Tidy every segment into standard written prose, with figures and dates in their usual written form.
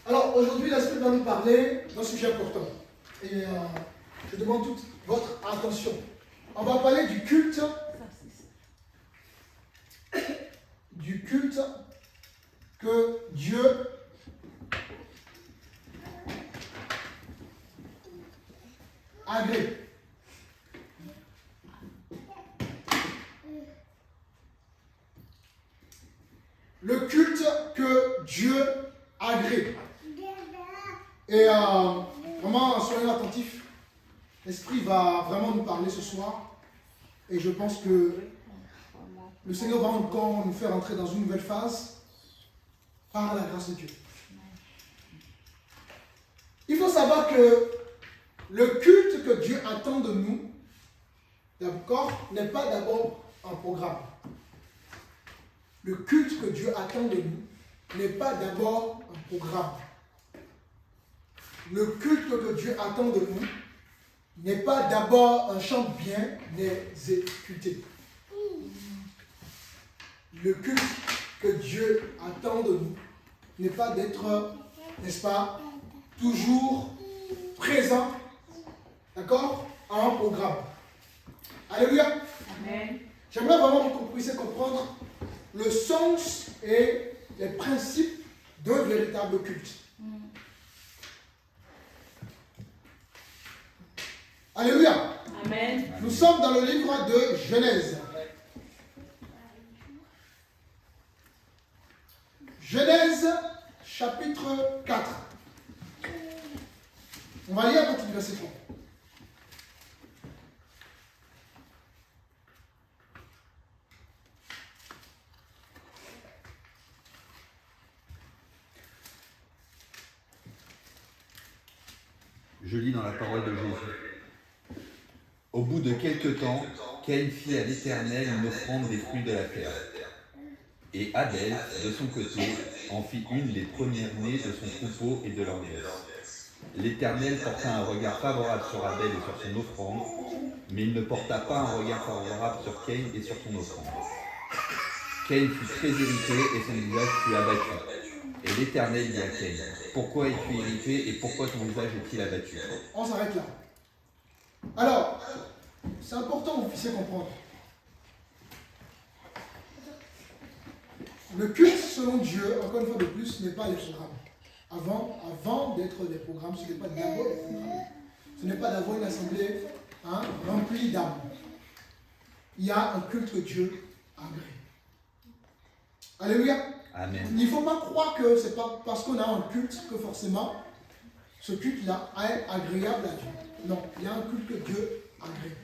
Alors aujourd'hui, l'Esprit va nous parler d'un sujet important. Et je demande toute votre attention. On va parler du culte. Du culte que Dieu agrée. Le culte que Dieu agrée. Et vraiment, soyez attentifs. L'Esprit va vraiment nous parler ce soir. Et je pense que le Seigneur va encore nous faire entrer dans une nouvelle phase par la grâce de Dieu. Il faut savoir que le culte que Dieu attend de nous, d'accord, n'est pas d'abord un programme. Le culte que Dieu attend de nous n'est pas d'abord un programme. Le culte que Dieu attend de nous n'est pas d'abord un chant bien exécuté. Le culte que Dieu attend de nous n'est pas d'être, n'est-ce pas, toujours présent, d'accord, à un programme. Alléluia. Amen. J'aimerais vraiment que vous puissiez comprendre le sens et les principes d'un véritable culte. Alléluia. Amen. Nous sommes dans le livre de Genèse. Genèse, chapitre 4. On va lire à partir du verset 3. Je lis dans la parole de Jésus. Au bout de quelque temps, Caïn fit à l'Éternel une offrande des fruits de la terre. Et Abel, de son côté, en fit une des premières-nées de son troupeau et de leur graisse. L'Éternel porta un regard favorable sur Abel et sur son offrande, mais il ne porta pas un regard favorable sur Caïn et sur son offrande. Caïn fut très irrité et son visage fut abattu. Et l'Éternel dit à Caïn, pourquoi es-tu irrité et pourquoi ton visage est-il abattu? On s'arrête là. Alors, c'est important que vous puissiez comprendre. Le culte selon Dieu, encore une fois de plus, n'est pas les programmes. Avant d'être des programmes, ce n'est pas d'abord des programmes. Ce n'est pas d'avoir une assemblée remplie d'âmes. Il y a un culte que Dieu agrée. Alléluia. Amen. Il ne faut pas croire que c'est pas parce qu'on a un culte que forcément ce culte-là est agréable à Dieu. Non, il y a un culte que Dieu agrée.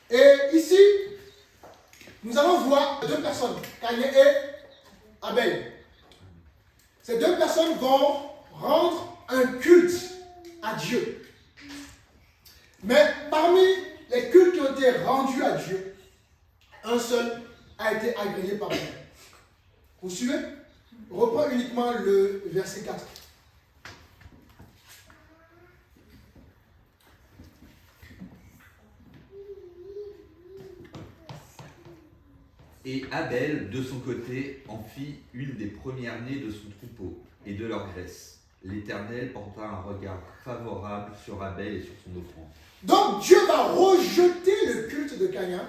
Et ici, nous allons voir deux personnes, Caïn et Abel. Ces deux personnes vont rendre un culte à Dieu. Mais parmi les cultes qui ont été rendus à Dieu, un seul a été agréé par Dieu. Vous suivez? On reprend uniquement le verset 4. Et Abel, de son côté, en fit une des premières-nées de son troupeau et de leur graisse. L'Éternel porta un regard favorable sur Abel et sur son offrande. Donc Dieu va rejeter le culte de Caïn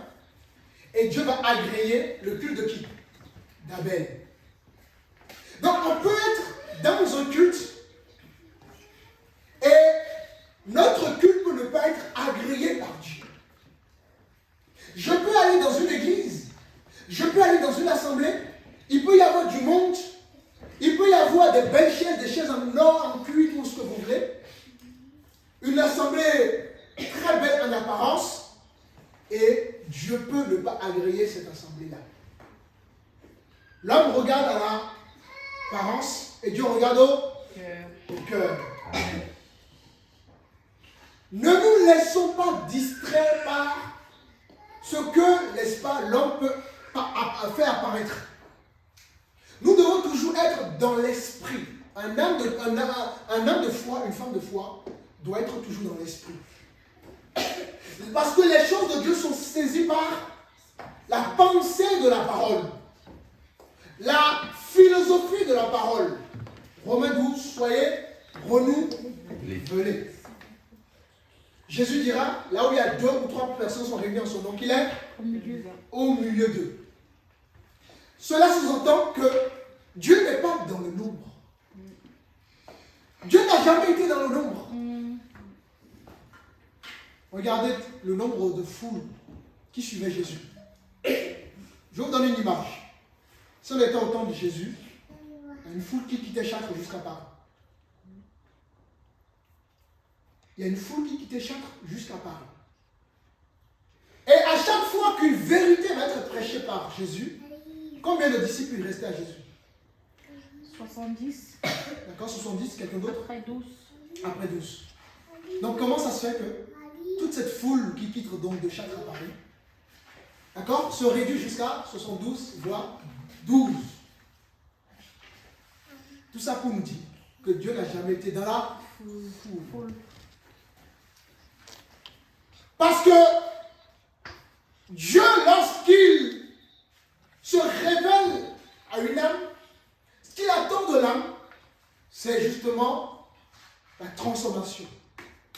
et Dieu va agréer le culte de qui? D'Abel. Donc on peut être dans un culte et notre culte peut ne pas être agréé par Dieu. Je peux aller dans une église, je peux aller dans une assemblée, il peut y avoir du monde, il peut y avoir des belles chaises, des chaises en or, en cuir, tout ce que vous voulez. Une assemblée très belle en apparence, et Dieu peut ne pas agréer cette assemblée-là. L'homme regarde à l'apparence et Dieu regarde au cœur. Ne nous laissons pas distraire par ce que, n'est-ce pas, l'homme peut faire apparaître. Nous devons toujours être dans l'esprit. Un homme de foi, une femme de foi, doit être toujours dans l'esprit. Parce que les choses de Dieu sont saisies par la pensée de la parole, la philosophie de la parole. Romains 12, soyez renouvelés. Jésus dira, là où il y a 2 ou 3 personnes sont réunies en son nom, qu'il est au milieu d'eux. Cela sous-entend que Dieu n'est pas dans le nombre. Dieu n'a jamais été dans le nombre. Regardez le nombre de foules qui suivaient Jésus. Je vous donne une image. Si on était au temps de Jésus, il y a une foule qui quittait Chartres jusqu'à Paris. Il y a une foule qui quittait Chartres jusqu'à Paris. Et à chaque fois qu'une vérité va être prêchée par Jésus, combien de disciples il restait à Jésus? 70. D'accord, 70, quelqu'un d'autre? Après 12. Après 12. Donc comment ça se fait que toute cette foule qui quitte donc de Chartres à Paris, d'accord, se réduit jusqu'à 72, voire 12. Tout ça pour nous dire que Dieu n'a jamais été dans la foule. Parce que Dieu, lorsqu'il se révèle à une âme, ce qu'il attend de l'âme, c'est justement la transformation,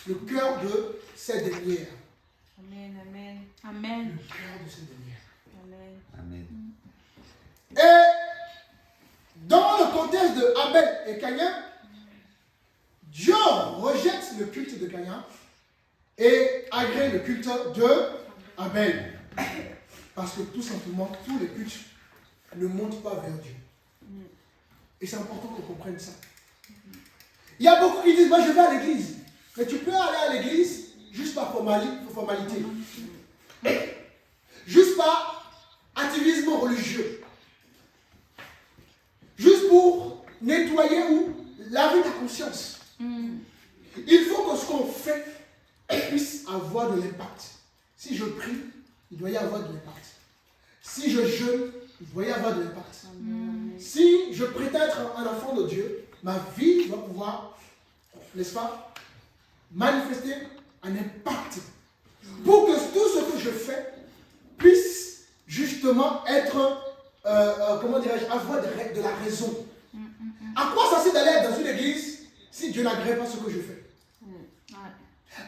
le cœur de cette dernière. Amen, amen. Amen. Le cœur de cette dernière. Amen. Amen. Et dans le contexte de Abel et Caïn, Dieu rejette le culte de Caïn et agrée le culte de Abel. Parce que tout simplement, tous les cultes ne montent pas vers Dieu. Et c'est important qu'on comprenne ça. Il y a beaucoup qui disent, moi je vais à l'église. Mais tu peux aller à l'église juste par formalité. Juste par activisme religieux. Juste pour nettoyer ou laver ta conscience. Il faut que ce qu'on fait puisse avoir de l'impact. Si je prie, il doit y avoir de l'impact. Si je jeûne, il doit y avoir de l'impact. Si je prétends être un enfant de Dieu, ma vie doit pouvoir, n'est-ce pas, manifester un impact. Pour que tout ce que je fais puisse justement être, comment dirais-je, avoir de la raison. À quoi ça sert d'aller dans une église si Dieu n'agrée pas ce que je fais?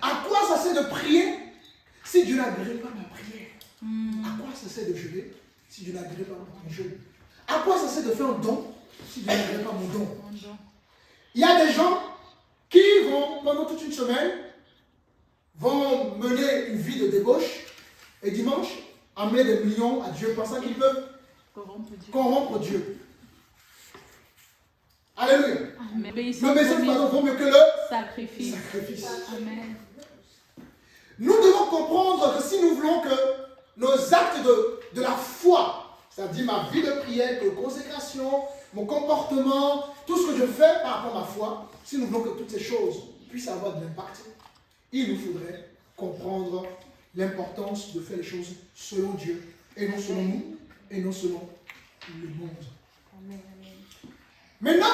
À quoi ça sert de prier si Dieu n'agrée pas ma prière? À quoi ça sert de jeûner si Dieu n'agrée pas mon jeûne? À quoi ça sert de faire un don si Dieu n'agrée pas mon don? Il y a des gens qui vont, pendant toute une semaine, vont mener une vie de débauche et dimanche, amener des millions à Dieu pensant qu'ils peuvent corrompre Dieu. Alléluia. Amen. Le message, pardon, vaut mieux que le sacrifice. Amen. Nous devons comprendre que si nous voulons que nos actes de la foi, c'est-à-dire ma vie de prière, de consécration, mon comportement, tout ce que je fais par rapport à ma foi, si nous voulons que toutes ces choses puissent avoir de l'impact, il nous faudrait comprendre l'importance de faire les choses selon Dieu, et non selon nous, et non selon le monde. Amen. Maintenant,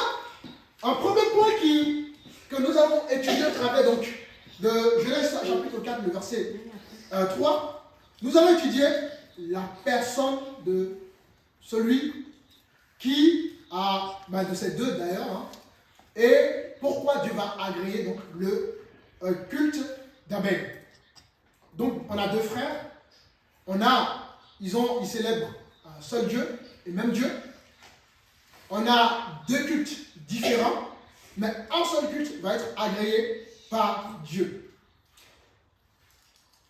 un premier point que nous avons étudié au travers donc, de Genèse chapitre 4, le verset 3, nous allons étudier la personne de celui qui a, de ces deux d'ailleurs, hein, et pourquoi Dieu va agréer donc, le culte d'Abel. Donc on a deux frères, ils célèbrent un seul Dieu et même Dieu. On a deux cultes différents, mais un seul culte va être agréé par Dieu.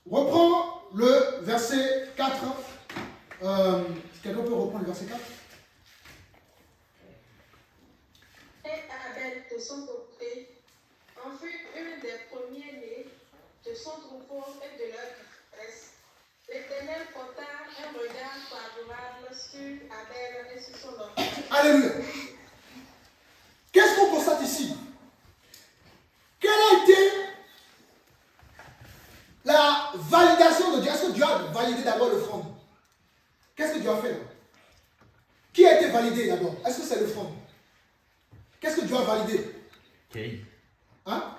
Reprends le verset 4. Quelqu'un peut reprendre le verset 4? Et Abel, de son côté, en fut une des premiers-nés de son troupeau et de leur graisse. L'Éternel porta un regard favorable sur Abel et sur son offrande. Alléluia. Qu'est-ce qu'on constate ici? Quelle a été la validation de Dieu? Est-ce que Dieu a validé d'abord l'offrande? Qu'est-ce que Dieu a fait là? Qui a été validé d'abord? Est-ce que c'est l'offrande? Qu'est-ce que Dieu a validé? Okay. Hein?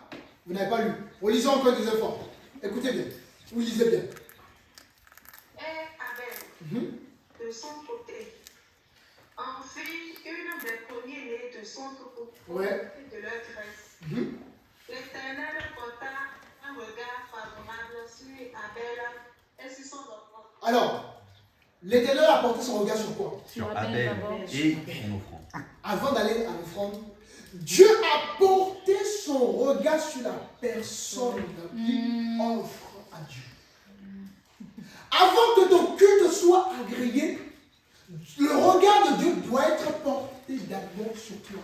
Vous n'avez pas lu. Relisons encore des efforts. Écoutez bien. Vous lisez bien. Et Abel, de son côté, en fut fit une des premiers-nés de son troupeau Ouais. et de leur graisse. Mhm. L'Éternel porta un regard favorable sur Abel et sur son offrande. Alors, l'Éternel a porté son regard sur quoi? Sur Abel Abel d'abord. et son offrande. Avant d'aller à l'offrande, Dieu a porté son regard sur la personne qui offre à Dieu. Avant que ton culte soit agréé, le regard de Dieu doit être porté d'abord sur toi.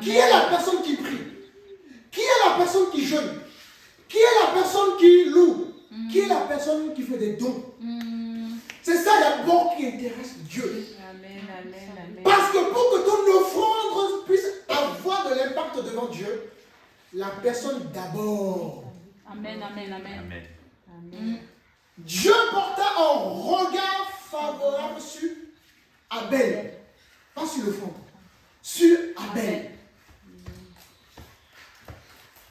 Qui est la personne qui prie? Qui est la personne qui jeûne? Qui est la personne qui loue? Qui est la personne qui fait des dons? C'est ça d'abord qui intéresse Dieu. Amen, amen, amen. Parce que pour que ton offrande puisse avoir de l'impact devant Dieu, la personne d'abord. Amen, amen, amen. Amen. Amen. Dieu porta un regard favorable sur Abel. Pas sur l'offrande. Sur Abel.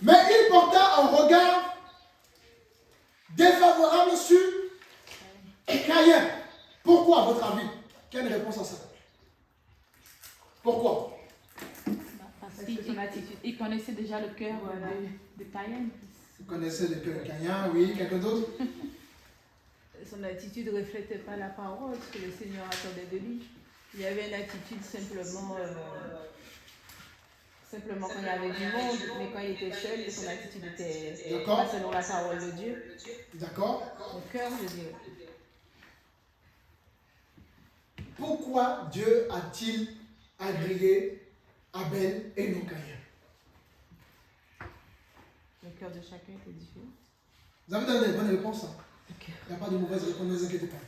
Mais il porta un regard défavorable sur Caïn. Pourquoi, à votre avis? Quelle réponse à ça? Pourquoi? Parce qu'il connaissait déjà le cœur de Caïn. Vous connaissez le cœur de Caïn, oui, quelqu'un d'autre? Son attitude ne reflétait pas la parole que le Seigneur attendait de lui. Il y avait une attitude simplement quand il y avait du monde, mais quand il était seul, son attitude était pas selon la parole de Dieu. D'accord. Son cœur, je dirais. Pourquoi Dieu a-t-il agréé Abel et non Caïn? Le cœur de chacun était différent. Vous avez donné des bonnes réponses. Hein? Il n'y a pas de mauvaises réponses, ne vous inquiétez pas.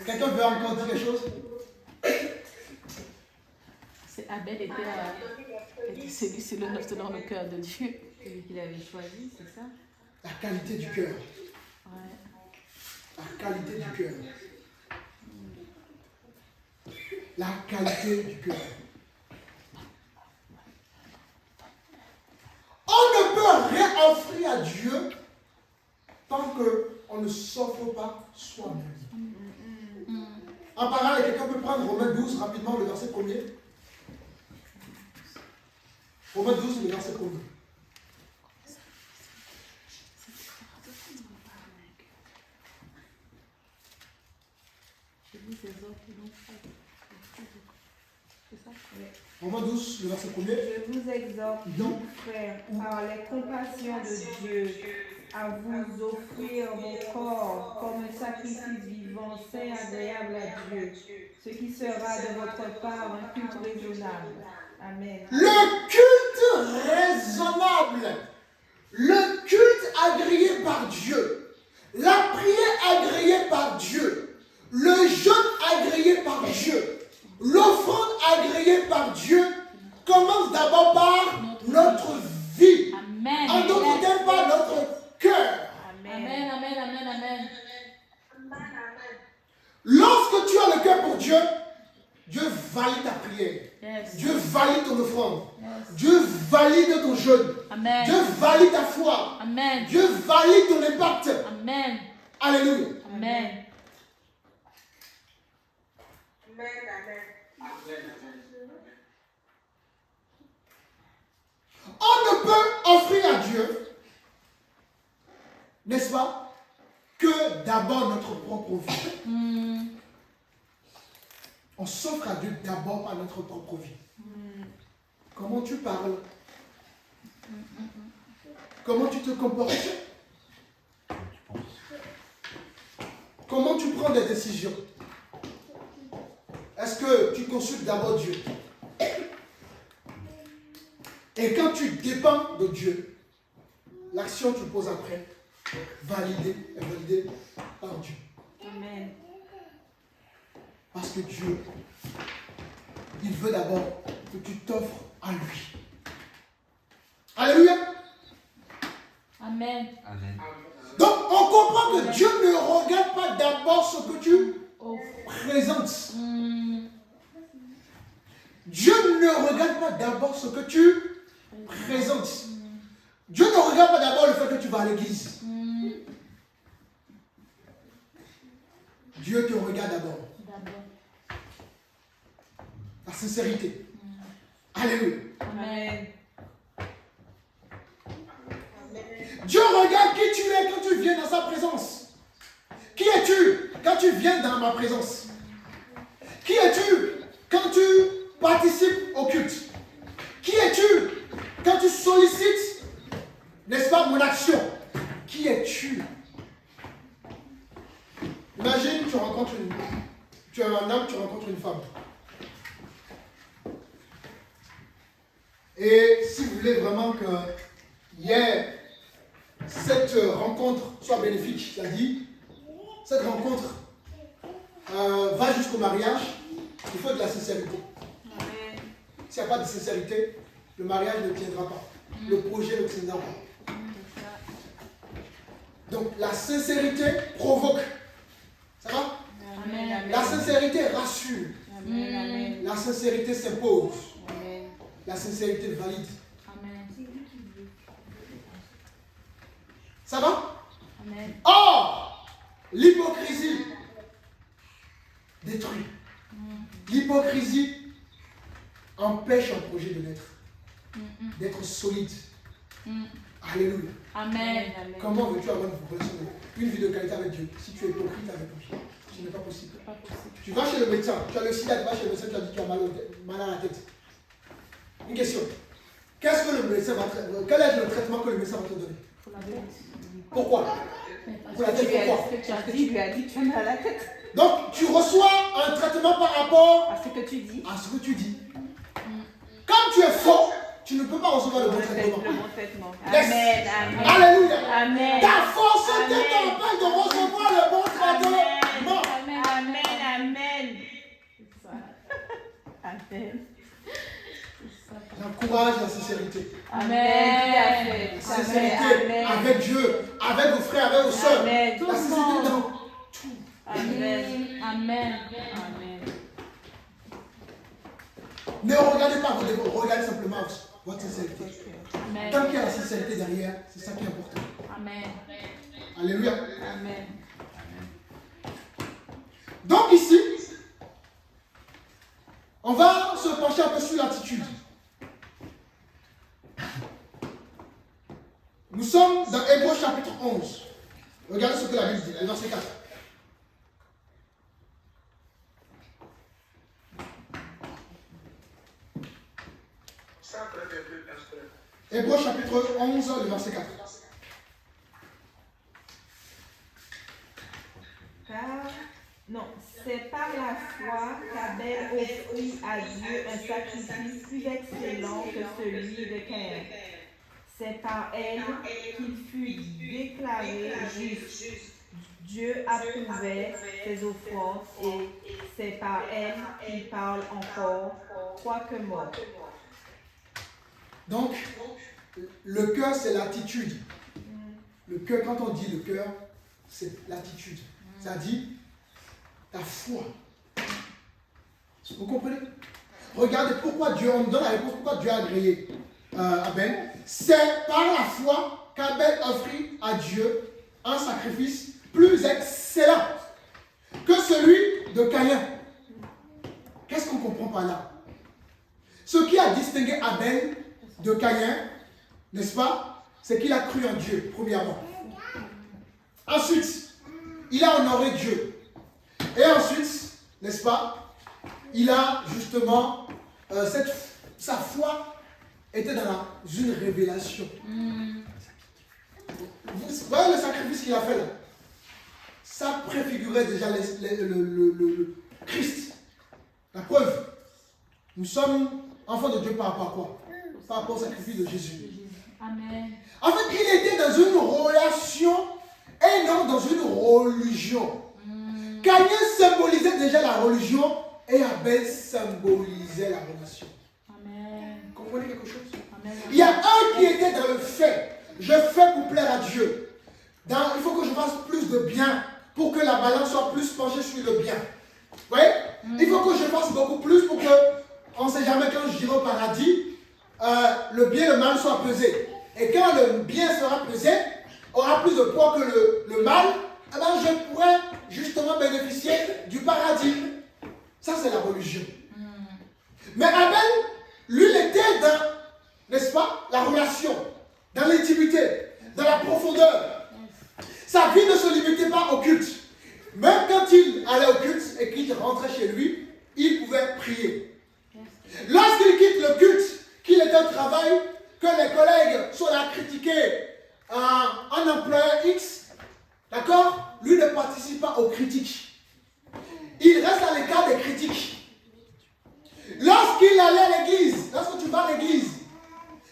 Quelqu'un veut encore dire quelque chose? Abel était celui selon le cœur de Dieu. Celui qu'il avait choisi, c'est ça? La qualité du cœur. Ouais. La qualité du cœur. La qualité du cœur. On ne peut rien offrir à Dieu tant qu'on ne s'offre pas soi-même. En parallèle, quelqu'un peut prendre Romains 12 rapidement, le verset 1er. Romains 12, le verset 1er. Romains 12, le verset 1er. Je vous exhorte donc, frères, par les compassions de Dieu, à vous offrir vos corps comme un sacrifice vivant, saint, agréable à Dieu, ce qui sera de votre part un culte raisonnable. Amen. Le culte raisonnable, le culte agréé par Dieu, la prière agréée par Dieu, le jeûne agréé par Dieu, l'offrande agréée par Dieu commence d'abord par notre vie. Amen. En d'autres termes, par notre cœur. Amen, amen, amen, amen. Lorsque tu as le cœur pour Dieu, Dieu valide ta prière. Yes. Dieu valide ton offrande. Yes. Dieu valide ton jeûne. Amen. Dieu valide ta foi. Amen. Dieu valide ton impact. Amen. Alléluia. Amen. On ne peut offrir à Dieu, n'est-ce pas, que d'abord notre propre vie. On s'offre à Dieu d'abord par notre propre vie. Comment tu parles? Comment tu te comportes? Comment tu prends des décisions? Est-ce que tu consultes d'abord Dieu? Et quand tu dépends de Dieu, l'action que tu poses après est validée par Dieu. Amen. Parce que Dieu, il veut d'abord que tu t'offres à lui. Alléluia. Amen. Amen. Donc, on comprend que Dieu ne regarde pas d'abord ce que tu présentes. Dieu ne regarde pas d'abord ce que tu présentes. Dieu ne regarde pas d'abord le fait que tu vas à l'église. Dieu te regarde d'abord. La sincérité. Alléluia. Amen. Dieu regarde qui tu es quand tu viens dans sa présence. Qui es-tu quand tu viens dans ma présence? Qui es-tu quand tu participes au culte? Qui es-tu quand tu sollicites, n'est-ce pas, mon action? Qui es-tu? Imagine, tu es un homme, tu rencontres une femme. Et si vous voulez vraiment que cette rencontre soit bénéfique, c'est-à-dire, cette rencontre va jusqu'au mariage, il faut de la sincérité. Amen. S'il n'y a pas de sincérité, le mariage ne tiendra pas. Le projet ne tiendra pas. Donc, la sincérité provoque. Ça va? Amen. La sincérité rassure. Amen. Amen. La sincérité s'impose. Amen. La sincérité valide. Amen. Ça va? Amen. Or, l'hypocrisie détruit. L'hypocrisie empêche un projet de naître, d'être solide. Alléluia. Amen. Comment veux-tu avoir une vie de qualité avec Dieu si tu es hypocrite avec lui? Ce n'est pas possible. Pas possible. Tu vas chez le médecin, tu as le sida, tu vas chez le médecin, tu as dit que tu as mal à la tête. Une question. Qu'est-ce que le médecin va traiter? Quel est le traitement que le médecin va te donner? Pour la tête. Pourquoi? Pour la tête, pourquoi? Tu lui as dit que tu as mal à la tête. Donc, tu reçois un traitement par rapport Parce que tu dis. à ce que tu dis. Comme tu es faux, tu ne peux pas recevoir le bon traitement. Le bon traitement. Yes. Amen. Amen. Alléluia. Amen. Ta fausseté Amen. t'empêche de recevoir le bon traitement. Amen. Amen. Amen. C'est ça. Amen. J'encourage la sincérité. Amen. La sincérité avec Dieu, avec vos frères, avec vos soeurs. Amen. La sincérité dans tout. Amen. Amen. Amen. Ne regardez pas vos défauts, regardez simplement votre sincérité. Amen. Tant qu'il y a la sincérité derrière, c'est ça qui est important. Amen. Alléluia. Amen. Donc ici, on va se pencher un peu sur l'attitude. Nous sommes dans Hébreux chapitre 11. Regardez ce que la Bible dit, le verset 4. Hébreux chapitre 11, le verset 4. C'est par la foi qu'Abel offrit à Dieu un sacrifice plus excellent que celui de Caïn. C'est par elle qu'il fut déclaré juste. Dieu approuvait ses offrandes et c'est par elle qu'il parle encore, quoique mort. Donc, le cœur, c'est l'attitude. Le cœur, quand on dit le cœur, c'est l'attitude. C'est-à-dire ta foi. Vous comprenez? Regardez pourquoi Dieu, on me donne la réponse, pourquoi Dieu a agréé Abel. C'est par la foi qu'Abel offrit à Dieu un sacrifice plus excellent que celui de Caïn. Qu'est-ce qu'on comprend par là? Ce qui a distingué Abel de Caïn, n'est-ce pas? C'est qu'il a cru en Dieu, premièrement. Ensuite, il a honoré Dieu. Et ensuite, n'est-ce pas? Il a justement, sa foi était dans une révélation. Vous voyez le sacrifice qu'il a fait là? Ça préfigurait déjà le Christ. La preuve, nous sommes enfants de Dieu par rapport à quoi? Par rapport au sacrifice de Jésus. Amen. En fait, il était dans une relation et non dans une religion. Caïn symbolisait déjà la religion et Abel symbolisait la relation. Amen. Vous comprenez quelque chose? Amen. Il y a un qui était dans le fait. Je fais pour plaire à Dieu. Il faut que je fasse plus de bien pour que la balance soit plus penchée sur le bien. Vous voyez? Il faut que je fasse beaucoup plus pour que, on ne sait jamais quand j'irai au paradis, le bien et le mal soient pesés. Et quand le bien sera pesé, aura plus de poids que le mal, alors je pourrai justement bénéficier du paradis. Ça, c'est la religion. Mais Abel, lui, il était dans, n'est-ce pas, la relation, dans l'intimité, dans la profondeur. Sa vie ne se limitait pas au culte. Même quand il allait au culte et qu'il rentrait chez lui, il pouvait prier. Lorsqu'il quitte le culte, qu'il est au travail, que les collègues sont là à critiquer un employeur X, d'accord? Lui ne participe pas aux critiques. Il reste à l'écart des critiques. Lorsqu'il allait à l'église, lorsque tu vas à l'église,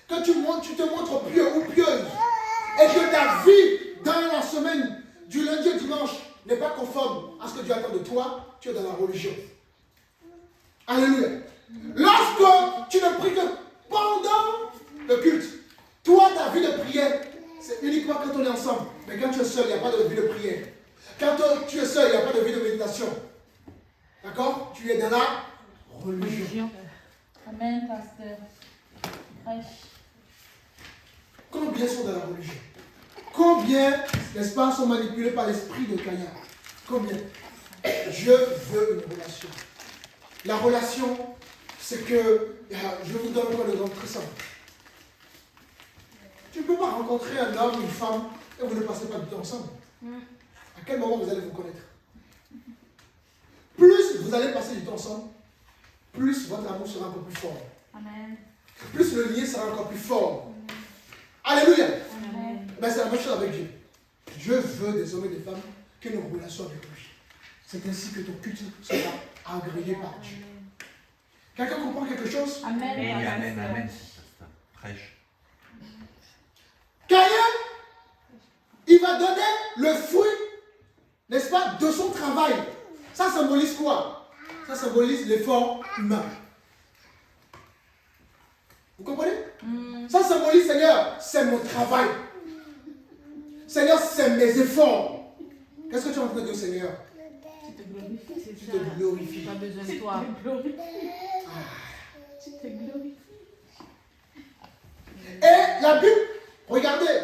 que tu te montres pieux ou pieuse, et que ta vie dans la semaine, du lundi au dimanche, n'est pas conforme à ce que Dieu attend de toi, tu es dans la religion. Alléluia. Lorsque tu ne pries que pendant le culte, toi, ta vie de prière, c'est uniquement quand on est ensemble. Mais quand tu es seul, il n'y a pas de vie de prière. Quand tu es seul, il n'y a pas de vie de méditation. D'accord? Tu es dans la religion. Amen, pasteur. Prêche. Combien sont dans la religion? Combien, n'est-ce pas, sont manipulés par l'esprit de Caïn? Combien? Je veux une relation. La relation, c'est que, je vous donne un exemple très simple. Tu ne peux pas rencontrer un homme ou une femme et vous ne passez pas du temps ensemble. À quel moment vous allez vous connaître? Plus vous allez passer du temps ensemble, plus votre amour sera encore plus fort. Amen. Plus le lien sera encore plus fort. Alléluia. Amen. Ben, c'est la même chose avec Dieu. Dieu veut des hommes et des femmes qui aient une relation avec lui. C'est ainsi que ton culte sera agréé par Dieu. Quelqu'un comprend quelque chose? Amen. Oui, pasteur. amen, amen. Prêche. Caïn, il va donner le fruit, n'est-ce pas, de son travail. Ça symbolise quoi? Ça symbolise l'effort humain. Vous comprenez? Ça symbolise, Seigneur, c'est mon travail. Seigneur, c'est mes efforts. Qu'est-ce que tu es en train de dire, Seigneur? Tu te glorifies, Tu c'est te ça. glorifies. Pas besoin de toi. Tu te glorifies. Et la Bible, regardez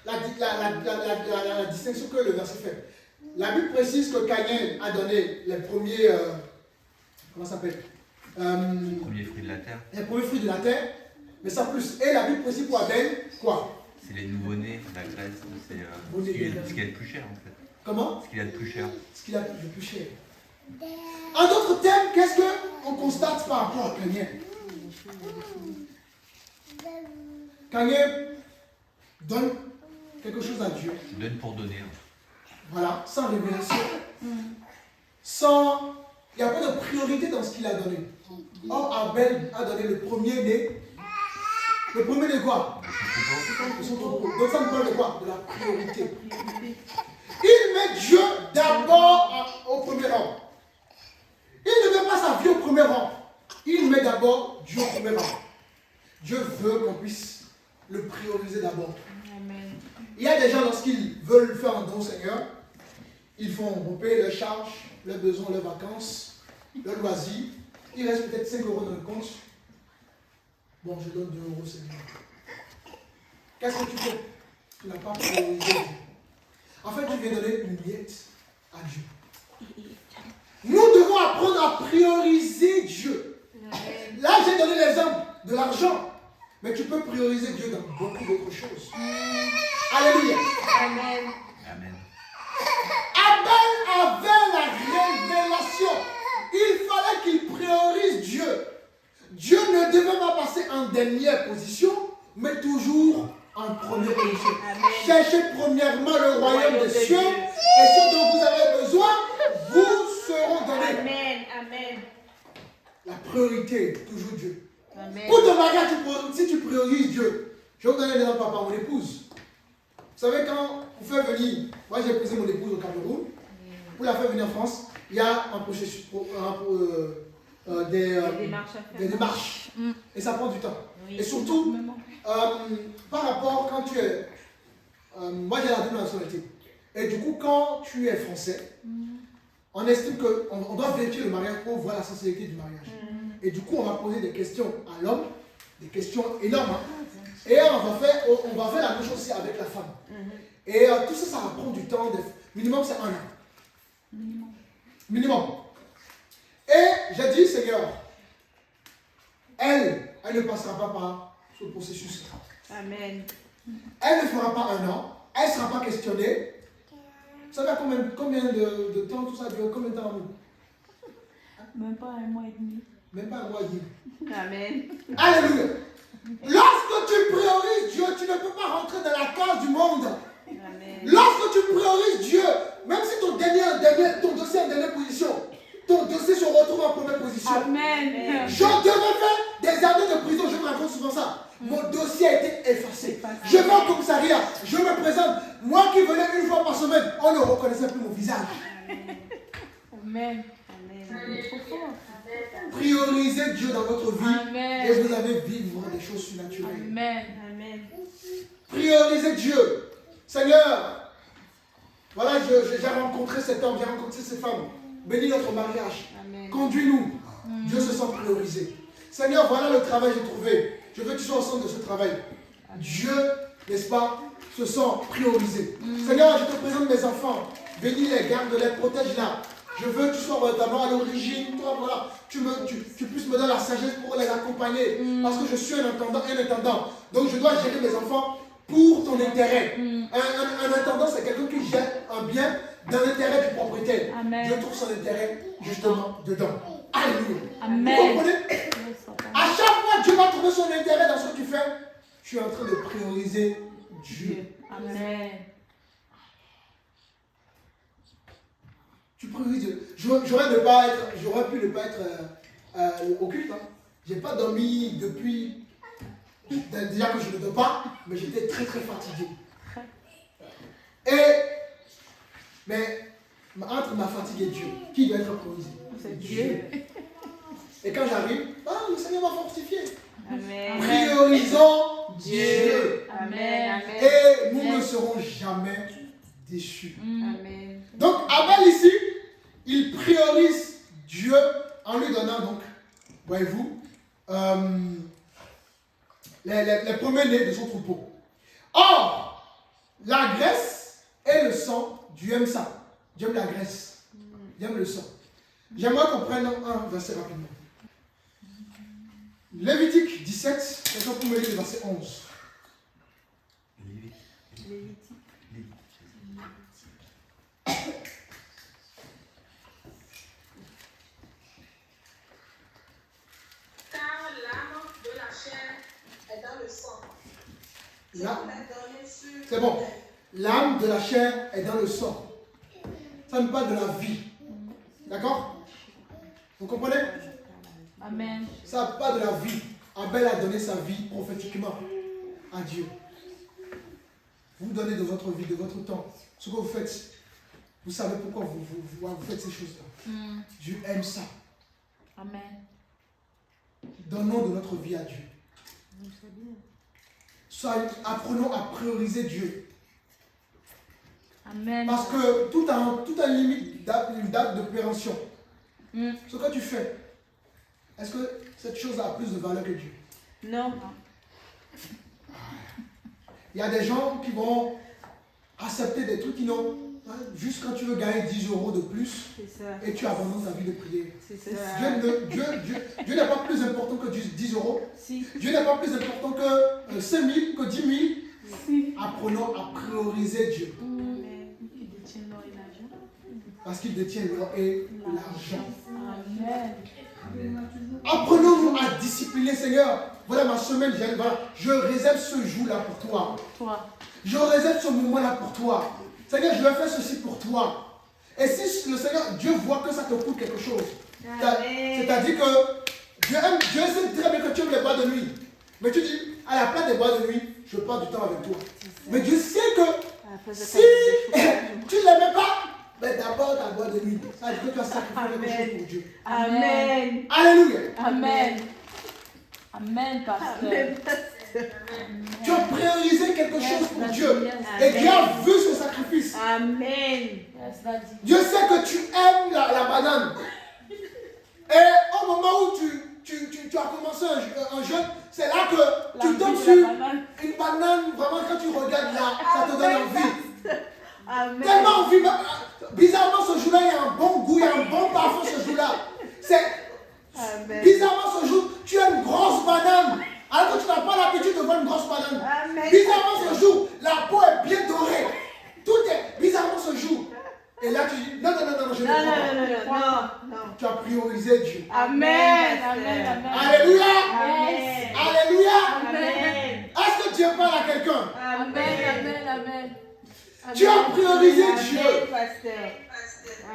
la distinction que le verset fait. La Bible précise que Caïn a donné les premiers, comment ça s'appelle? Premier fruit de la terre. Les premiers fruits de la terre, mais sans plus. Et la Bible précise pour Abel, quoi? C'est les nouveau-nés, la graisse. C'est ce qu'il y a de plus cher en fait. Comment? Ce qu'il y a de plus cher. Ce qu'il a de plus cher. En d'autres termes, qu'est-ce qu'on constate par rapport à Caïn? Caïn donne quelque chose à Dieu. Donne pour donner. Voilà, sans révélation. Sans... Il n'y a pas de priorité dans ce qu'il a donné. Or, Abel a donné le premier-né. Le premier-né quoi? De son troupeau. Donc ça nous parle de quoi? De la priorité. Il met Dieu d'abord au premier rang. Il ne met pas sa vie au premier rang. Il met d'abord Dieu au premier rang. Dieu veut qu'on puisse le prioriser d'abord. Amen. Il y a des gens, lorsqu'ils veulent faire un don au Seigneur, ils vont payer leurs charges, leurs besoins, leurs vacances, leurs loisirs. Il reste peut-être 5 euros dans le compte. Bon, je donne 2 euros, Seigneur. Qu'est-ce que tu fais? Tu n'as pas priorisé Dieu. En fait, tu viens donner une miette à Dieu. Nous devons apprendre à prioriser Dieu. Là, j'ai donné l'exemple de l'argent. Mais tu peux prioriser Dieu dans beaucoup d'autres choses. Alléluia. Amen. Amen. Abel avait la révélation. Il fallait qu'il priorise Dieu. Dieu ne devait pas passer en dernière position, mais toujours en première position. Amen. Cherchez premièrement le royaume des cieux, et ce dont vous avez besoin, vous seront donnés. Amen. Amen. La priorité, toujours Dieu. Amen. Pour ton mariage, si tu priorises Dieu, je vais vous donner un exemple par mon épouse. Vous savez, quand vous faites venir, moi j'ai épousé mon épouse au Cameroun, pour la faire venir en France, il y a un processus, des démarches à faire. des démarches. Et ça prend du temps. Oui. Et surtout, par rapport quand tu es... moi j'ai la double nationalité. Et du coup, quand tu es français, on estime qu'on doit vérifier le mariage pour voir la sincérité du mariage. Et du coup, on va poser des questions à l'homme, des questions énormes. Hein. Et on va faire la même chose aussi avec la femme. Et tout ça, ça va prendre du temps. Minimum, c'est 1 an. Minimum. Et j'ai dit, Seigneur, elle ne passera pas par ce processus. Amen. Elle ne fera pas 1 an, elle ne sera pas questionnée. Vous savez combien de temps tout ça dure? Combien de temps? Même pas 1 mois et demi. Même pas 1 mois et demi. Amen. Alléluia. Lorsque tu priorises Dieu, tu ne peux pas rentrer dans la case du monde. Amen. Lorsque tu priorises Dieu, même si ton dossier est en dernière position, ton dossier se retrouve en première position. Amen. Je devais faire des années de prison, je me raconte souvent ça. Mon dossier a été effacé. Je vais au commissariat, je me présente. Moi qui venais 1 fois par semaine, on ne reconnaissait plus mon visage. Amen. Amen. Trop fort. Priorisez Dieu dans votre vie Amen. et vous allez vivre des choses surnaturelles. Amen. Amen. Priorisez Dieu. Seigneur, voilà, j'ai rencontré cet homme, j'ai rencontré cette femme. Bénis notre mariage. Amen. Conduis-nous. Dieu se sent priorisé. Seigneur, voilà le travail que j'ai trouvé. Je veux que tu sois au centre de ce travail. Dieu, n'est-ce pas, se sent priorisé. Seigneur, je te présente mes enfants. Bénis-les, garde-les, protège-les. Je veux que tu sois véritablement à l'origine. Toi, voilà, tu puisses me donner la sagesse pour les accompagner. Parce que je suis un intendant. Donc je dois gérer mes enfants pour ton intérêt. Un intendant, c'est quelqu'un qui gère un bien dans l'intérêt du propriétaire. Amen. Dieu trouve son intérêt justement dedans. Alléluia. Amen. Vous comprenez? À chaque fois, Dieu va trouver son intérêt dans ce que tu fais. Tu es en train de prioriser Dieu. Amen. Tu priorises Dieu. J'aurais pu ne pas être occulte. Hein. Je n'ai pas dormi depuis. Déjà que je ne dors pas, mais j'étais très très fatigué. Mais entre ma fatigue et Dieu, qui doit être priorisé? C'est Dieu. Et quand j'arrive, le Seigneur m'a fortifié. Amen. Priorisons Dieu. Amen. Et nous ne serons jamais déçus. Amen. Donc Abel ici, il priorise Dieu en lui donnant donc, voyez-vous, les premiers-nés de son troupeau. Or, la graisse et le sang, Dieu aime ça. Dieu aime la graisse. Dieu aime le sang. J'aimerais qu'on prenne un verset rapidement. Lévitique 17, quelqu'un peut me lire le verset 11. Car l'âme de la chair est dans le sang. Là, On l'a donné sur c'est bon. L'âme de la chair est dans le sang. Ça ne parle de la vie. D'accord? Vous comprenez? Amen. Ça parle de la vie. Abel a donné sa vie prophétiquement à Dieu. Vous donnez de votre vie, de votre temps. Ce que vous faites, vous savez pourquoi vous faites ces choses-là. Dieu aime ça. Amen. Donnons de notre vie à Dieu. Apprenons à prioriser Dieu. Amen. Parce que tout a une limite, une date de péremption. Ce que tu fais, est-ce que cette chose a plus de valeur que Dieu? Non. Il y a des gens qui vont accepter des trucs qui n'ont... juste quand tu veux gagner 10 euros de plus, C'est ça. et tu abandonnes ta vie de prière. C'est ça. Dieu n'est pas plus important que 10 euros. Si. Dieu n'est pas plus important que 5 000, que 10 000. Apprenons à prioriser Dieu. Amen. Il détient l'or et l'argent. Parce qu'il détient l'or et l'argent. Amen. Apprenons-nous à discipliner, Seigneur. Voilà ma semaine, je réserve ce jour-là pour toi. Toi. Je réserve ce moment-là pour toi. Seigneur, je vais faire ceci pour toi. Et si le Seigneur, Dieu voit que ça te coûte quelque chose, c'est-à-dire que Dieu sait très bien que tu aimes les boîtes de nuit. Mais tu dis, à la place des boîtes de nuit, je passe du temps avec toi. Mais Dieu sait que si tu ne l'aimais pas, mais d'abord ta boîte de nuit. Ça veut dire que tu as sacrifié quelque chose pour Dieu. Amen. Alléluia. Amen. Amen, pasteur. Tu as priorisé quelque chose pour Yes, Dieu. yes. Et Dieu a vu ce sacrifice. Amen. Yes, daddy. Dieu sait que tu aimes la banane. Et au moment où tu as commencé un jeûne, c'est là que tu tombes sur une banane. Vraiment, quand tu regardes là, ça te donne envie. Amen. Tellement envie. Bizarrement, ce jour-là, il y a un bon goût, il y a un bon parfum ce jour-là. Amen. Bizarrement, ce jour, tu as une grosse banane. Alors que tu n'as pas l'habitude de voir une grosse banane. Amen. Bizarrement, ce jour, la peau est bien dorée. Tout est bizarrement ce jour. Et là, tu dis, non, je ne crois pas. Non. Tu as priorisé Dieu. Amen. Amen. Alléluia. Amen. Alléluia. Amen. Est-ce que Dieu parle à quelqu'un? Amen. Tu as priorisé Dieu. Amen, pasteur.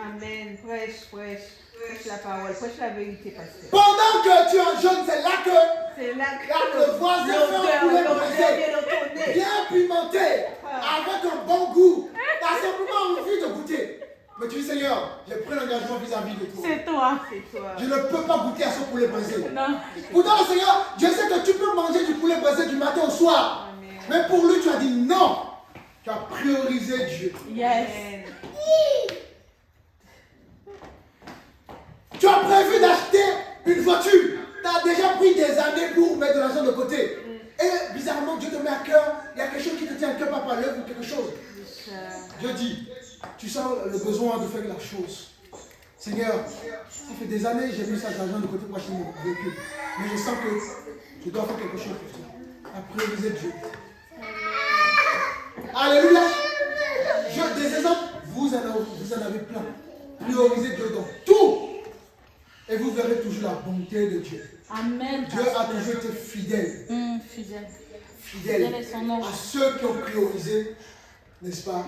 Amen. Prêche la parole. Prêche la vérité, pasteur. Pendant que tu es en jeûne, c'est là que C'est là le voisin fait un poulet braisé, bien pimenté, avec un bon goût. Tu as simplement envie de goûter. Mais tu dis, Seigneur, j'ai pris l'engagement vis-à-vis de toi. C'est toi. Je ne peux pas goûter à ce poulet braisé. Non. Pourtant, le Seigneur, je sais que tu peux manger du poulet braisé du matin au soir. Amen. Mais pour lui, tu as dit non. Tu as priorisé Dieu. Yes. Amen. Tu as prévu d'acheter une voiture. Tu as déjà pris des années pour mettre de l'argent de côté. Et bizarrement, Dieu te met à cœur. Il y a quelque chose qui te tient à cœur, papa, l'œuvre ou quelque chose. Dieu dit, tu sens le besoin de faire la chose. Seigneur, ça fait des années que j'ai mis ça d'argent de côté pour acheter mon véhicule. Mais je sens que je dois faire quelque chose pour toi. À prioriser Dieu. Alléluia. Des exemples, vous en avez plein. Priorisez Dieu dans tout. Et vous verrez toujours la bonté de Dieu. Amen. Dieu a toujours été fidèle. Fidèle. Fidèle Fidèle est son nom. à ceux qui ont priorisé, n'est-ce pas?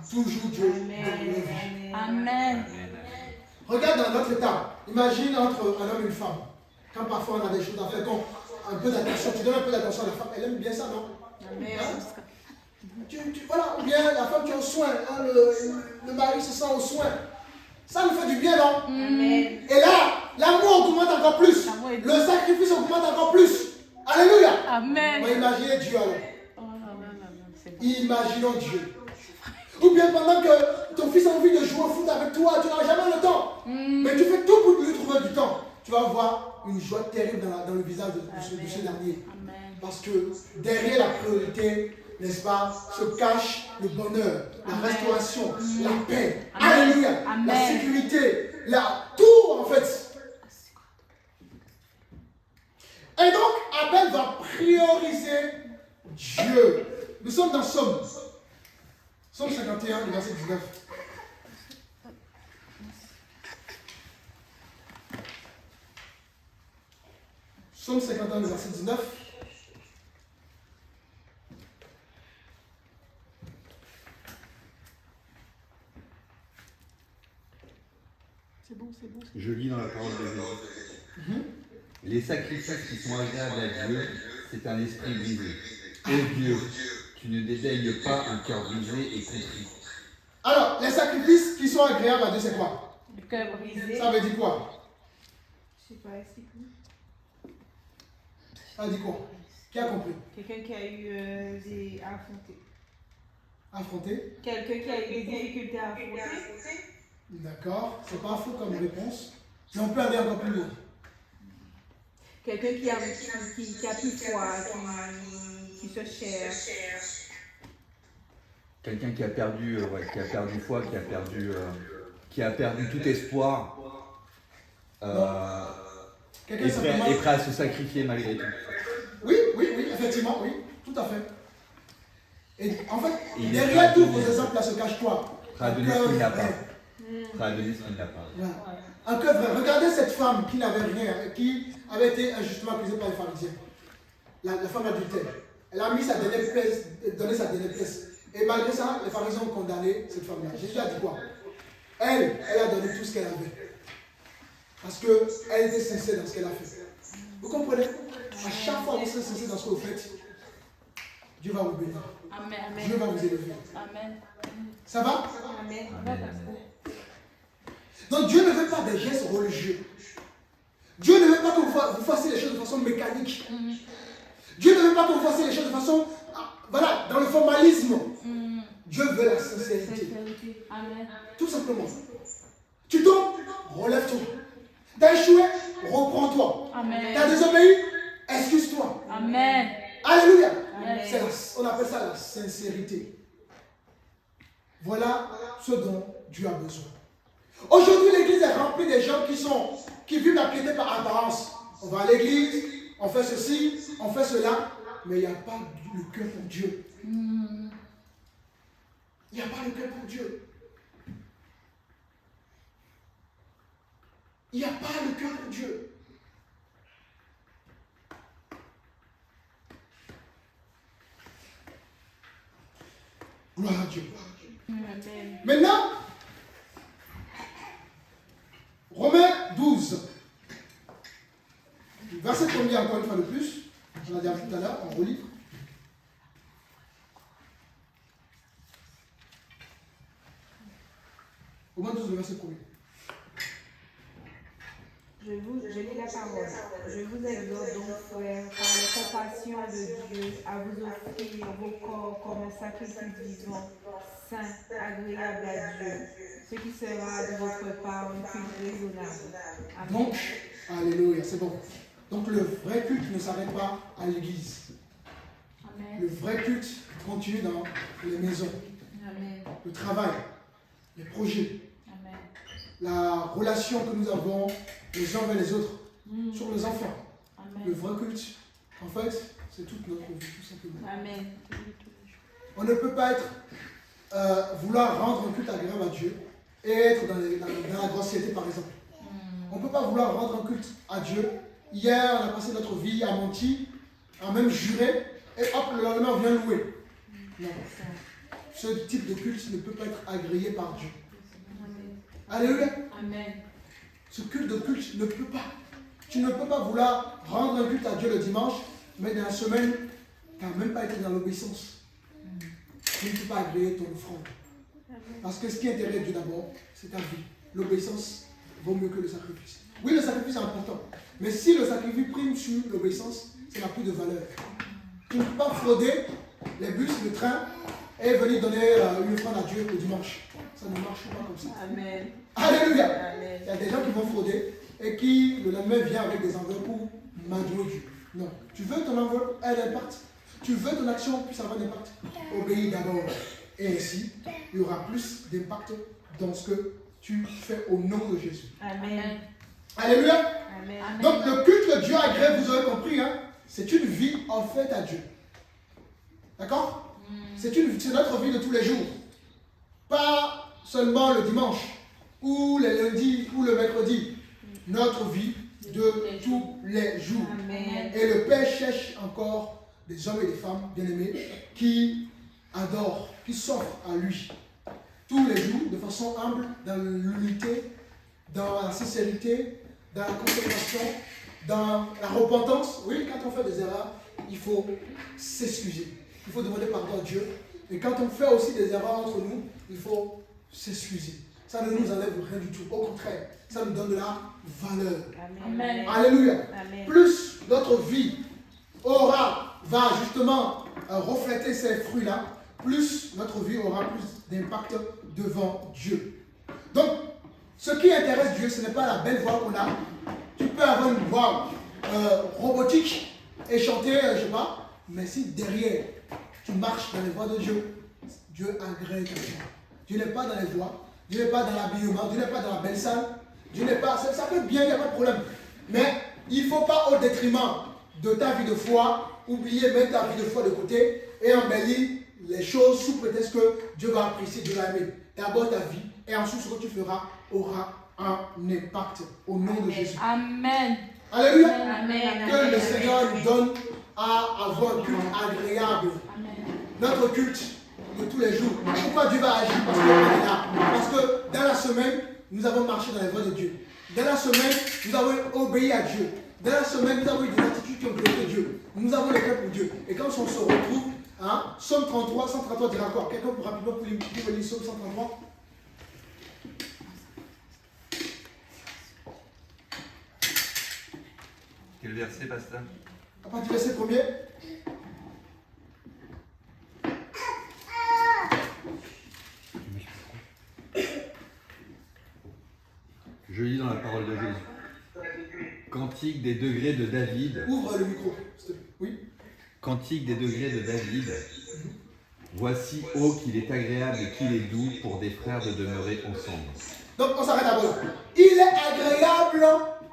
Toujours Dieu dans leur vie. Amen. Regarde dans notre état. Imagine entre un homme et une femme. Quand parfois on a des choses à faire, quand un peu d'attention, tu donnes un peu d'attention à la femme, elle aime bien ça, non? Amen. Voilà, ou bien la femme qui est au soin, hein, le mari se sent au soin. Ça nous fait du bien, non? Amen. Et là, l'amour augmente encore plus. L'amour est- Le sacrifice augmente encore plus. Alléluia. Amen. On va imaginer Dieu alors. Oh là là là là, c'est bon. Imaginons Dieu. Ou bien pendant que ton fils a envie de jouer au foot avec toi, tu n'auras jamais le temps. Mais tu fais tout pour lui trouver du temps. Tu vas voir une joie terrible dans le visage de ce dernier. Amen. Parce que derrière la priorité, n'est-ce pas, se cache le bonheur, la Amen. restauration, la paix. Amen. Alléluia. Amen. La sécurité, tout en fait. Et donc, Abel va prioriser Dieu. Nous sommes dans Somme. Somme 51, verset 19. Somme 51, verset 19. C'est bon. Je lis dans la parole de Dieu. Les sacrifices qui sont agréables à Dieu, c'est un esprit brisé. Ô Dieu, tu ne dédaignes pas un cœur brisé et contrit. Alors, les sacrifices qui sont agréables à Dieu, c'est quoi? Le cœur brisé. Ça veut dire quoi? Je sais pas, explique-nous. Ça veut dire quoi? Qui a compris? Quelqu'un qui a eu des à affronter. Affronter? Quelqu'un qui a eu des difficultés à affronter. D'accord, c'est pas faux comme réponse. Mais on peut aller encore plus loin. Quelqu'un qui a plus foi, qui se cherche. Quelqu'un qui a perdu, foi, qui a perdu tout espoir, Quelqu'un est simplement... prêt à se sacrifier malgré tout. Oui, effectivement, oui, tout à fait. Et en fait, Et derrière tous vos exemples là se cache quoi? Prêt à donner ce qu'il n'a pas. Prêt à donner ce qu'il n'a pas. Voilà. Un cœur vrai. Regardez cette femme qui n'avait rien, qui avait été injustement accusée par les pharisiens. La femme adultère. Elle a mis sa dernière pièce, donné sa dernière pièce. Et malgré ça, les pharisiens ont condamné cette femme-là. Jésus a dit quoi? Elle a donné tout ce qu'elle avait. Parce qu'elle était sincère dans ce qu'elle a fait. Vous comprenez? À chaque fois que vous serez sincère dans ce que vous faites, Dieu va vous bénir. Amen. Dieu va vous élever. Amen. Ça va? Amen. Donc Dieu ne veut pas des gestes religieux. Dieu ne veut pas que vous fassiez les choses de façon mécanique. Dieu ne veut pas que vous fassiez les choses de façon, voilà, dans le formalisme. Dieu veut la sincérité. Amen. Tout simplement. Tu tombes, relève-toi. T'as échoué, reprends-toi. Amen. T'as désobéi, excuse-toi. Amen. Alléluia. Amen. On appelle ça la sincérité. Voilà ce dont Dieu a besoin. Aujourd'hui, l'église est remplie de gens qui vivent la piété par apparence. On va à l'église, on fait ceci, on fait cela, mais il n'y a pas le cœur pour Dieu. Il n'y a pas le cœur pour Dieu. Il n'y a pas le cœur pour Dieu. Gloire à Dieu. Amen. Maintenant, Romains 12. Verset 1er encore une fois de plus. On l'a dit tout à l'heure, on relit. Romains 12, le verset 1er. Je lis la parole. Je vous exhorte donc, frères, par la compassion de Dieu, à vous offrir vos corps comme un sacrifice vivant, saint, agréable à Dieu, ce qui sera de votre part une culte raisonnable. Amen. Donc, alléluia, c'est bon. Donc le vrai culte ne s'arrête pas à l'église. Amen. Le vrai culte continue dans les maisons, Amen. le travail, les projets, Amen. la relation que nous avons les uns avec les autres, sur les enfants. Amen. Le vrai culte, en fait, c'est toute notre vie, tout simplement. Amen. On ne peut pas vouloir rendre un culte agréable à Dieu et être dans la grossièreté, par exemple. On ne peut pas vouloir rendre un culte à Dieu. Hier, on a passé notre vie à mentir, à même jurer, et hop, le lendemain, on vient louer. Non. Ce type de culte ne peut pas être agréé par Dieu. Alléluia. Amen. Ce culte de culte ne peut pas. Tu ne peux pas vouloir rendre un culte à Dieu le dimanche, mais dans la semaine, tu n'as même pas été dans l'obéissance. Tu ne peux pas agréer ton offrande. Parce que ce qui intéresse Dieu d'abord, c'est ta vie. L'obéissance vaut mieux que le sacrifice. Oui, le sacrifice est important. Mais si le sacrifice prime sur l'obéissance, ça n'a plus de valeur. Tu ne peux pas frauder les bus, le train, et venir donner une offrande à Dieu le dimanche. Ça ne marche pas comme ça. Amen. Alléluia. Amen. Il y a des gens qui vont frauder et qui le lendemain viennent avec des enveloppes pour m'adorer Dieu. Non. Tu veux ton enveloppe, elle impacte. Tu veux ton action puisse avoir un impact. Obéis d'abord. Et ainsi, il y aura plus d'impact dans ce que tu fais au nom de Jésus. Amen. Alléluia. Amen. Donc le culte que Dieu agrée, vous aurez compris, hein, c'est une vie en fait à Dieu. D'accord? C'est notre vie de tous les jours. Pas seulement le dimanche, ou le lundi, ou le mercredi. Notre vie de tous les jours. Amen. Et le Père cherche encore des hommes et des femmes bien-aimés qui adorent, qui s'offrent à lui. Tous les jours, de façon humble, dans l'unité, dans la sincérité, dans la consécration, dans la repentance. Oui, quand on fait des erreurs, il faut s'excuser. Il faut demander pardon à Dieu. Et quand on fait aussi des erreurs entre nous, il faut s'excuser. Ça ne nous enlève rien du tout. Au contraire, ça nous donne de la valeur. Amen. Alléluia. Amen. Plus notre vie va justement refléter ces fruits-là, plus notre vie aura plus d'impact devant Dieu. Donc, ce qui intéresse Dieu, ce n'est pas la belle voix qu'on a. Tu peux avoir une voix robotique et chanter, je ne sais pas, mais si derrière, tu marches dans les voies de Dieu, Dieu agrée ta voix. Dieu n'est pas dans les voies, Dieu n'est pas dans l'habillement, Dieu n'est pas dans la belle salle, Dieu n'est pas, ça peut être bien, il n'y a pas de problème. Mais il ne faut pas au détriment de ta vie de foi, oublier mettre ta vie de foi de côté et embellir les choses sous prétexte que Dieu va apprécier, Dieu va aimer. D'abord ta vie et ensuite ce que tu feras aura un impact au nom de Jésus. Amen. Alléluia. Amen. Que le Seigneur nous donne à avoir un culte agréable. Notre culte de tous les jours. Pourquoi Dieu va agir? Parce qu'on est là. Parce que dans la semaine, nous avons marché dans les voies de Dieu. Dans la semaine, nous avons obéi à Dieu. Dans la semaine, nous avons eu des attitudes qui ont glorifié Dieu. Nous avons le cœur pour Dieu. Et quand on se retrouve, hein, Psaume 33, 133 dira quoi? Quelqu'un peut rapidement pour lire Psaume 133? Quel verset, pasteur? À partir du verset 1er. Je lis dans la parole de Jésus. Cantique des degrés de David. Ouvre le micro. Oui. Cantique des degrés de David. Voici, ô qu'il est agréable et qu'il est doux pour des frères de demeurer ensemble. Donc on s'arrête à là. Il est agréable,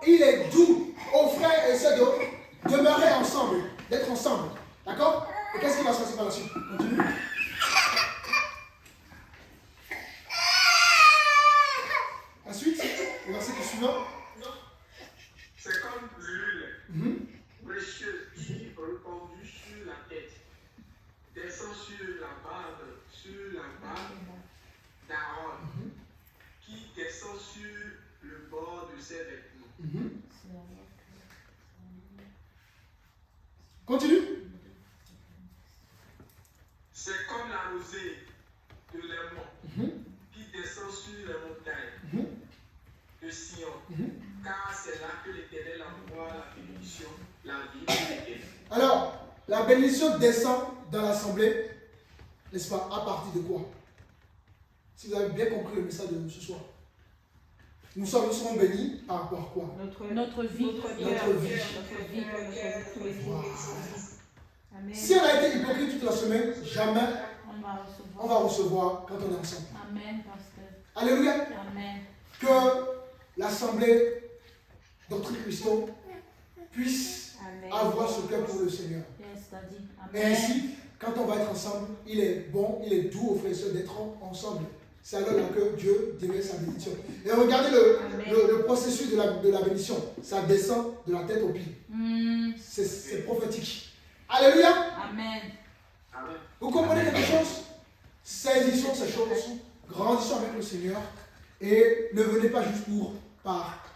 il est doux aux frères et sœurs de demeurer ensemble, d'être ensemble. D'accord? Et qu'est-ce qui va se passer par la suite? Continue. La suite, le verset qui est suivant. C'est comme l'huile précieuse qui, répandue sur la tête, descend sur la barbe d'Aaron, qui descend sur le bord de ses vêtements. Continue. C'est comme la rosée de l'Hermon qui descend sur les montagnes de Sion, car c'est là que l'Éternel envoie la bénédiction, la vie et l'éternel. Alors, la bénédiction descend dans l'assemblée, n'est-ce pas? À partir de quoi? Si vous avez bien compris le message de ce soir. Nous serons bénis par rapport à quoi? Notre vie. Notre vie. tous les jours. Amen. Si on a été hypocrite toute la semaine, jamais On va on recevoir. va recevoir quand on est ensemble. Amen, pasteur. Alléluia. Amen. Que l'assemblée Doctrine Christo puisse Amen. avoir ce cœur pour le Seigneur. Yes, daddy. Et Amen. ainsi, quand on va être ensemble, il est bon, il est doux aux frères et sœurs d'être ensemble. C'est alors là que Dieu déverse sa bénédiction. Et regardez le processus de la bénédiction. Ça descend de la tête aux pieds. C'est prophétique. Alléluia. Amen. Amen. Vous comprenez quelque chose? Saisissons ces choses, grandissons avec le Seigneur et ne venez pas juste pour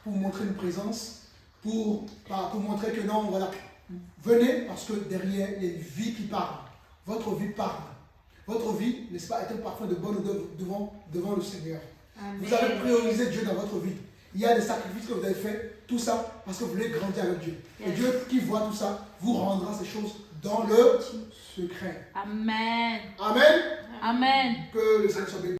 montrer une présence, pour montrer que non, voilà. Venez parce que derrière, il y a une vie qui parle. Votre vie parle. Votre vie, n'est-ce pas, est un parfum de bonne odeur devant le Seigneur. Amen. Vous avez priorisé Dieu dans votre vie. Il y a des sacrifices que vous avez faits, tout ça parce que vous voulez grandir avec Dieu. Et Dieu qui voit tout ça, vous rendra ces choses dans le secret. Amen. Amen. Amen. Que le Seigneur soit béni.